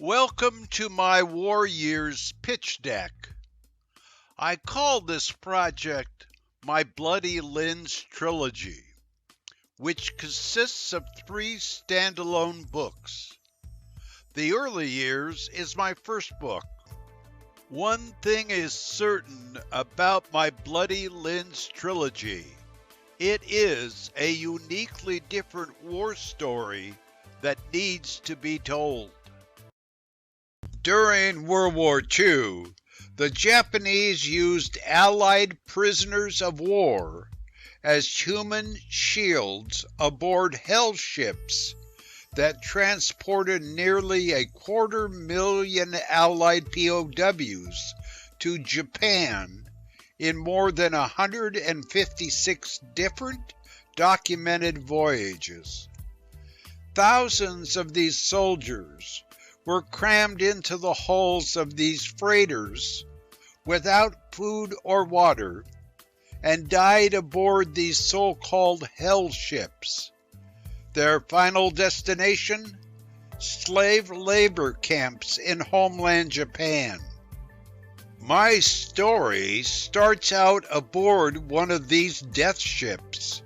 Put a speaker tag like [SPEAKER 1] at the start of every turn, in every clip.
[SPEAKER 1] Welcome to my War Years pitch deck. I call this project my Bloody Lens trilogy, which consists of 3 standalone books. The Early Years is my first book. One thing is certain about my Bloody Lens trilogy. It is a uniquely different war story that needs to be told. During World War II, the Japanese used Allied prisoners of war as human shields aboard hell ships that transported nearly 250,000 Allied POWs to Japan in more than 156 different documented voyages. Thousands of these soldiers were crammed into the hulls of these freighters without food or water and died aboard these so-called hell ships. Their final destination? Slave labor camps in homeland Japan. My story starts out aboard one of these death ships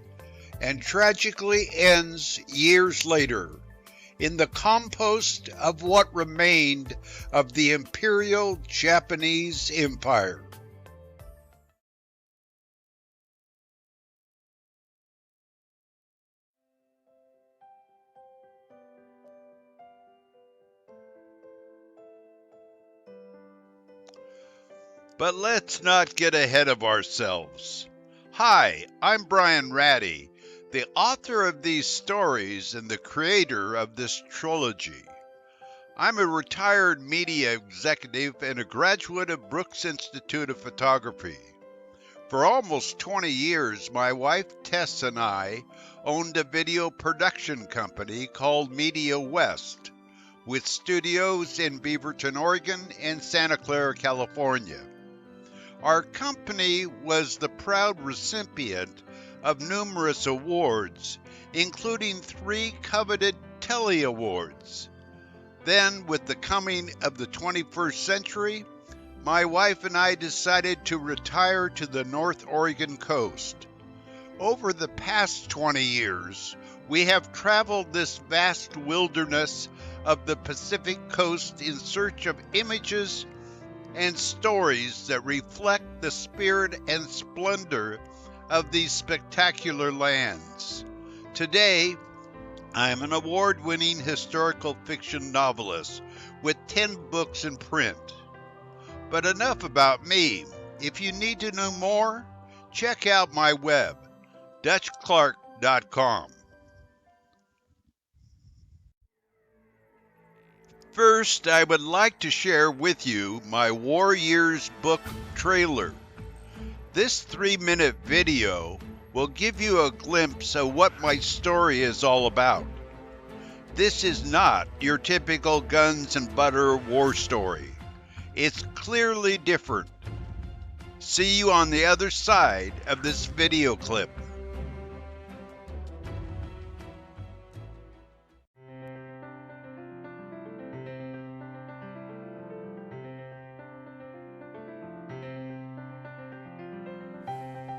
[SPEAKER 1] and tragically ends years later in the compost of what remained of the Imperial Japanese Empire. But let's not get ahead of ourselves. Hi, I'm Brian Ratty, the author of these stories and the creator of this trilogy. I'm a retired media executive and a graduate of Brooks Institute of Photography. For almost 20 years, my wife Tess and I owned a video production company called Media West, with studios in Beaverton, Oregon and Santa Clara, California. Our company was the proud recipient of numerous awards, including 3 coveted Telly Awards. Then, with the coming of the 21st century, my wife and I decided to retire to the North Oregon coast. Over the past 20 years, we have traveled this vast wilderness of the Pacific coast in search of images and stories that reflect the spirit and splendor of these spectacular lands. Today, I am an award-winning historical fiction novelist with 10 books in print. But enough about me. If you need to know more, check out my web, DutchClarke.com. First, I would like to share with you my War Years book trailer. This 3-minute video will give you a glimpse of what my story is all about. This is not your typical guns and butter war story. It's clearly different. See you on the other side of this video clip.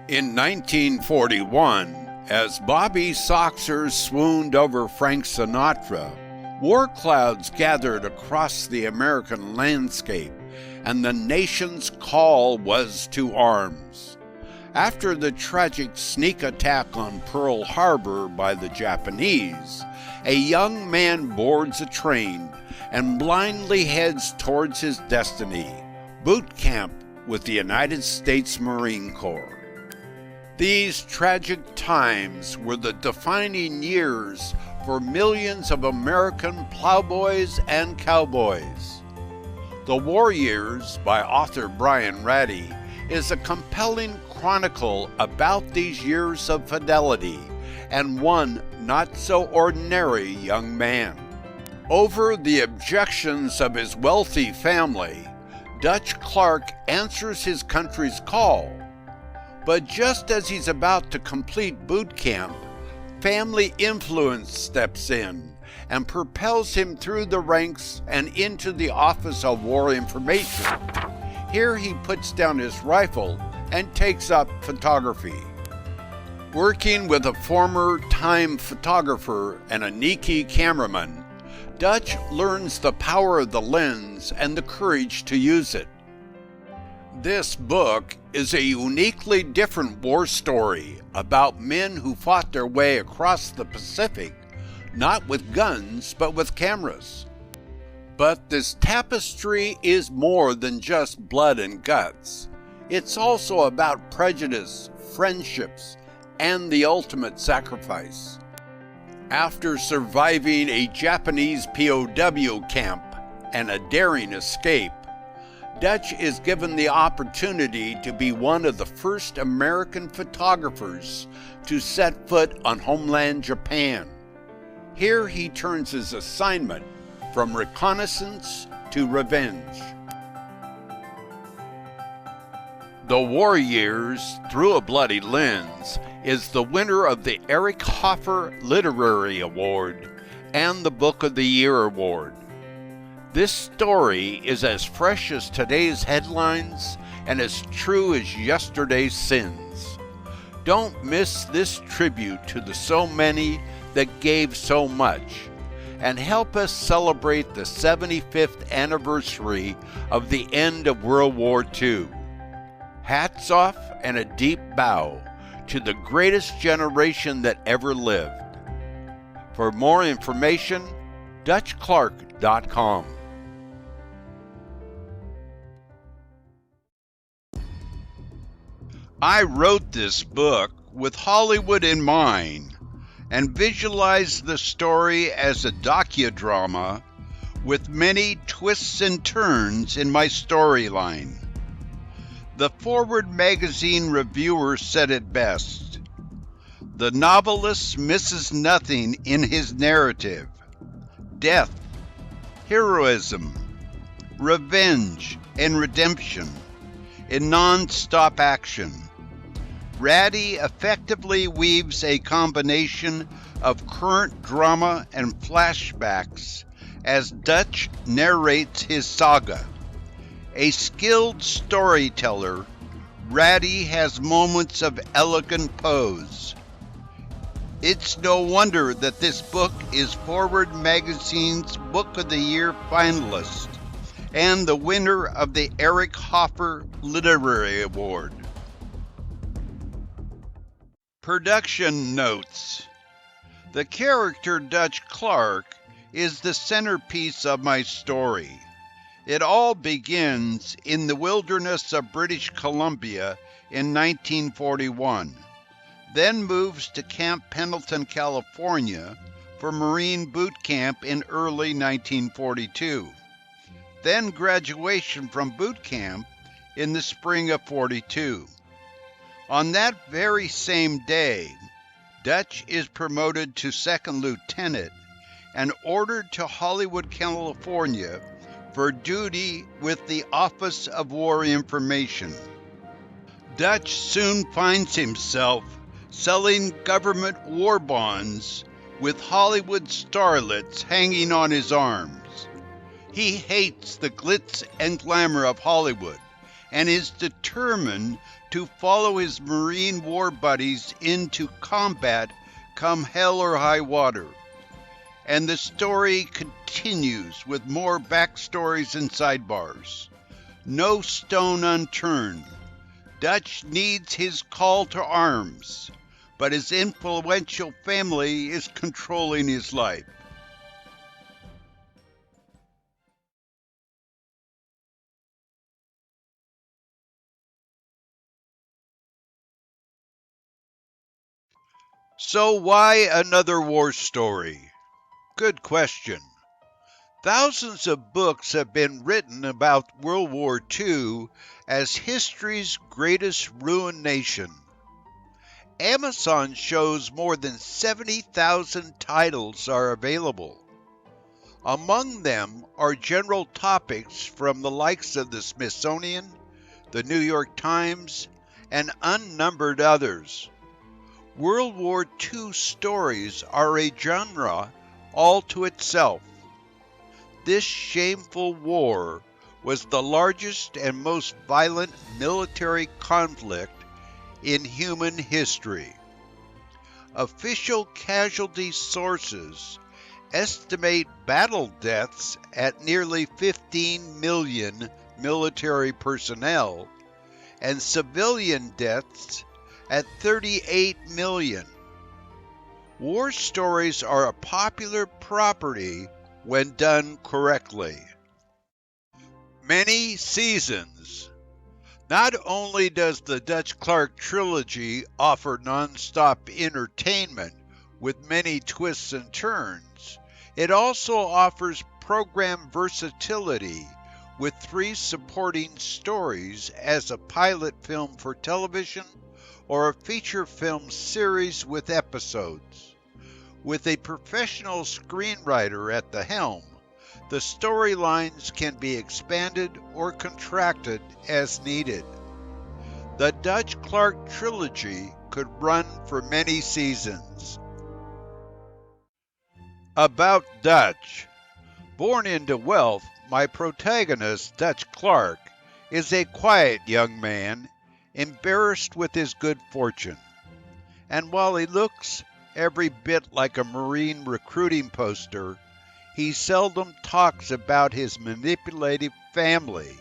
[SPEAKER 1] In 1941, as Bobby Soxer swooned over Frank Sinatra, war clouds gathered across the American landscape, and the nation's call was to arms. After the tragic sneak attack on Pearl Harbor by the Japanese, a young man boards a train and blindly heads towards his destiny, boot camp with the United States Marine Corps. These tragic times were the defining years for millions of American plowboys and cowboys. The War Years, by author Brian Ratty, is a compelling chronicle about these years of fidelity and one not-so-ordinary young man. Over the objections of his wealthy family, Dutch Clarke answers his country's call. But just as he's about to complete boot camp, family influence steps in
[SPEAKER 2] and propels him through the ranks and into the Office of War Information. Here he puts down his rifle and takes up photography. Working with a former Time photographer and a Nikki cameraman, Dutch learns the power of the lens and the courage to use it. This book is a uniquely different war story about men who fought their way across the Pacific, not with guns, but with cameras. But this tapestry is more than just blood and guts. It's also about prejudice, friendships, and the ultimate sacrifice. After surviving a Japanese POW camp and a daring escape, Dutch is given the opportunity to be one of the first American photographers to set foot on homeland Japan. Here he turns his assignment from reconnaissance to revenge. The War Years Through a Bloody Lens is the winner of the Eric Hoffer Literary Award and the Book of the Year Award. This story is as fresh as today's headlines and as true as yesterday's sins. Don't miss this tribute to the so many that gave so much, and help us celebrate the 75th anniversary of the end of World War II. Hats off and a deep bow to the greatest generation that ever lived. For more information, DutchClarke.com.
[SPEAKER 1] I wrote this book with Hollywood in mind and visualized the story as a docudrama with many twists and turns in my storyline. The Forward magazine reviewer said it best: "The novelist misses nothing in his narrative. Death, heroism, revenge, and redemption in non-stop action. Ratty effectively weaves a combination of current drama and flashbacks as Dutch narrates his saga. A skilled storyteller, Ratty has moments of elegant pose. It's no wonder that this book is Forward Magazine's Book of the Year finalist and the winner of the Eric Hoffer Literary Award." Production notes. The character Dutch Clarke is the centerpiece of my story. It all begins in the wilderness of British Columbia in 1941, then moves to Camp Pendleton, California for Marine boot camp in early 1942, then graduation from boot camp in the spring of '42. On that very same day, Dutch is promoted to second lieutenant and ordered to Hollywood, California for duty with the Office of War Information. Dutch soon finds himself selling government war bonds with Hollywood starlets hanging on his arms. He hates the glitz and glamour of Hollywood and is determined to follow his Marine war buddies into combat come hell or high water. And the story continues with more backstories and sidebars. No stone unturned. Dutch needs his call to arms, but his influential family is controlling his life. So why another war story? Good question. Thousands of books have been written about World War II as history's greatest ruined nation. Amazon shows more than 70,000 titles are available. Among them are general topics from the likes of the Smithsonian, the New York Times, and unnumbered others. World War II stories are a genre all to itself. This shameful war was the largest and most violent military conflict in human history. Official casualty sources estimate battle deaths at nearly 15 million military personnel and civilian deaths at 38 million. War stories are a popular property when done correctly. Many seasons. Not only does the Dutch Clarke trilogy offer non-stop entertainment with many twists and turns, it also offers program versatility with 3 supporting stories as a pilot film for television or a feature film series with episodes. With a professional screenwriter at the helm, the storylines can be expanded or contracted as needed. The Dutch Clarke trilogy could run for many seasons. About Dutch. Born into wealth, my protagonist, Dutch Clarke, is a quiet young man, embarrassed with his good fortune. And while he looks every bit like a Marine recruiting poster, he seldom talks about his manipulative family,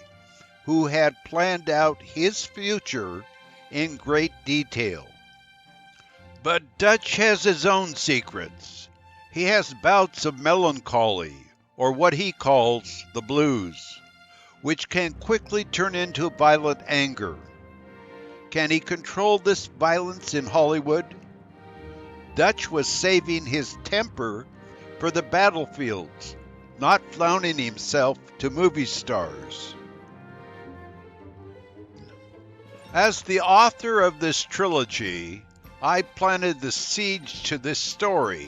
[SPEAKER 1] who had planned out his future in great detail. But Dutch has his own secrets. He has bouts of melancholy, or what he calls the blues, which can quickly turn into violent anger. Can he control this violence in Hollywood? Dutch was saving his temper for the battlefields, not flaunting himself to movie stars. As the author of this trilogy, I planted the seeds to this story,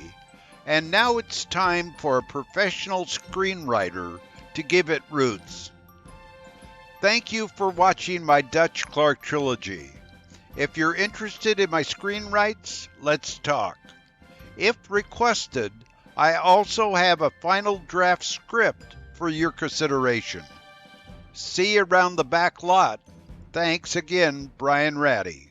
[SPEAKER 1] and now it's time for a professional screenwriter to give it roots. Thank you for watching my Dutch Clarke trilogy. If you're interested in my screenwrites, let's talk. If requested, I also have a final draft script for your consideration. See you around the back lot. Thanks again, Brian Ratty.